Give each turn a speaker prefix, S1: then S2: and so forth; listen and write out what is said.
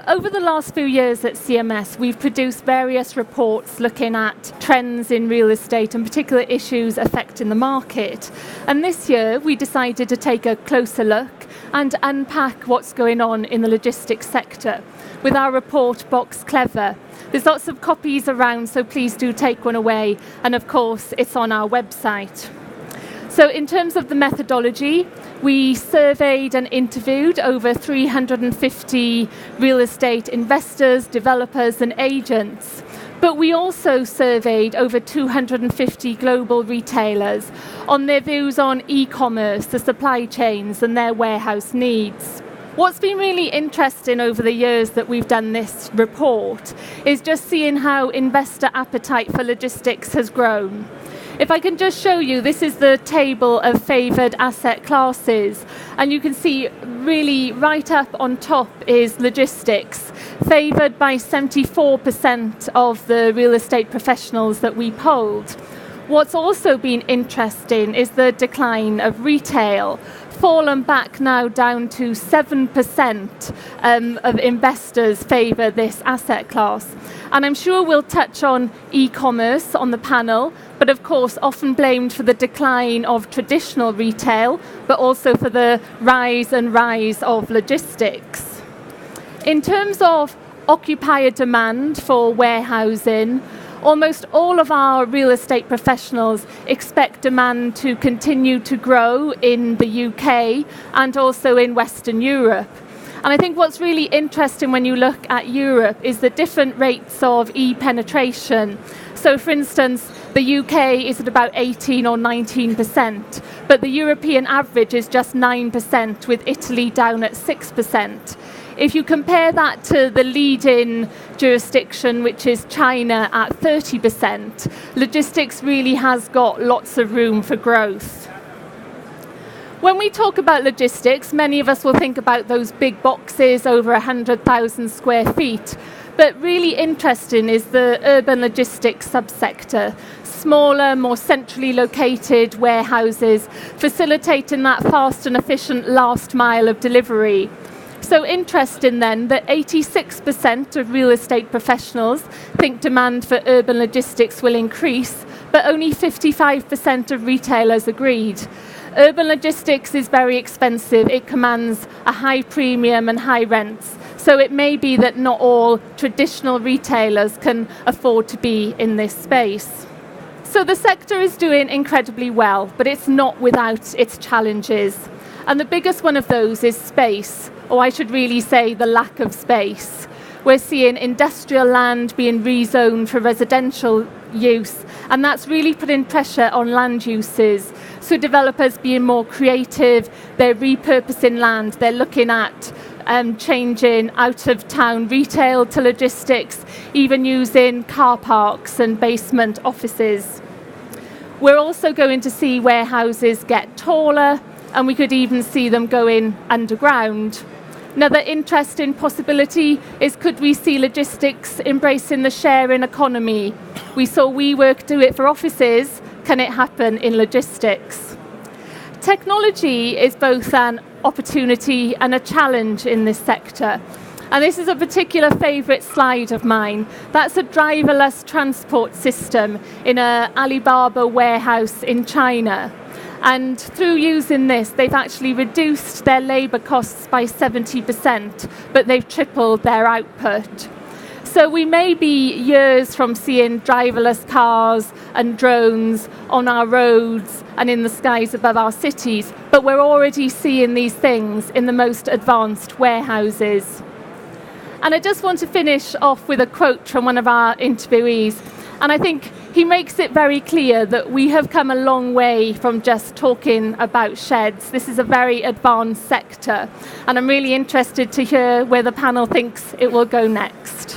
S1: Over the last few years at CMS, we've produced various reports looking at trends in real estate and particular issues affecting the market. And this year, we decided to take a closer look and unpack what's going on in the logistics sector with our report Box Clever. There's lots of copies around, so please do take one away. And of course, it's on our website. So in terms of the methodology, we surveyed and interviewed over 350 real estate investors, developers and agents. But we also surveyed over 250 global retailers on their views on e-commerce, the supply chains and their warehouse needs. What's been really interesting over the years that we've done this report is just seeing how investor appetite for logistics has grown. If I can just show you, this is the table of favoured asset classes, and you can see really right up on top is logistics, favoured by 74% of the real estate professionals that we polled. What's also been interesting is the decline of retail, fallen back now down to 7% of investors favour this asset class. And I'm sure we'll touch on e-commerce on the panel, but of course often blamed for the decline of traditional retail, but also for the rise of logistics. In terms of occupier demand for warehousing, almost all of our real estate professionals expect demand to continue to grow in the UK and also in Western Europe. And I think what's really interesting when you look at Europe is the different rates of e-penetration. So for instance, the UK is at about 18 or 19%, but the European average is just 9%, with Italy down at 6%. If you compare that to the leading jurisdiction, which is China at 30%, logistics really has got lots of room for growth. When we talk about logistics, many of us will think about those big boxes over 100,000 square feet. But really interesting is the urban logistics subsector. Smaller, more centrally located warehouses, facilitating that fast and efficient last mile of delivery. So interesting then that 86% of real estate professionals think demand for urban logistics will increase, but only 55% of retailers agreed. Urban logistics is very expensive. It commands a high premium and high rents. So it may be that not all traditional retailers can afford to be in this space. So the sector is doing incredibly well, but it's not without its challenges. And the biggest one of those is space, or I should really say the lack of space. We're seeing industrial land being rezoned for residential use, and that's really putting pressure on land uses. So developers being more creative, they're repurposing land, they're looking at changing out-of-town retail to logistics, even using car parks and basement offices. We're also going to see warehouses get taller, and we could even see them going underground. Another interesting possibility is, could we see logistics embracing the sharing economy? We saw WeWork do it for offices. Can it happen in logistics? Technology is both an opportunity and a challenge in this sector. And this is a particular favourite slide of mine. That's a driverless transport system in an Alibaba warehouse in China. And through using this, they've actually reduced their labour costs by 70%, but they've tripled their output. So we may be years from seeing driverless cars and drones on our roads and in the skies above our cities, but we're already seeing these things in the most advanced warehouses. And I just want to finish off with a quote from one of our interviewees. And I think he makes it very clear that we have come a long way from just talking about sheds. This is a very advanced sector, and I'm really interested to hear where the panel thinks it will go next.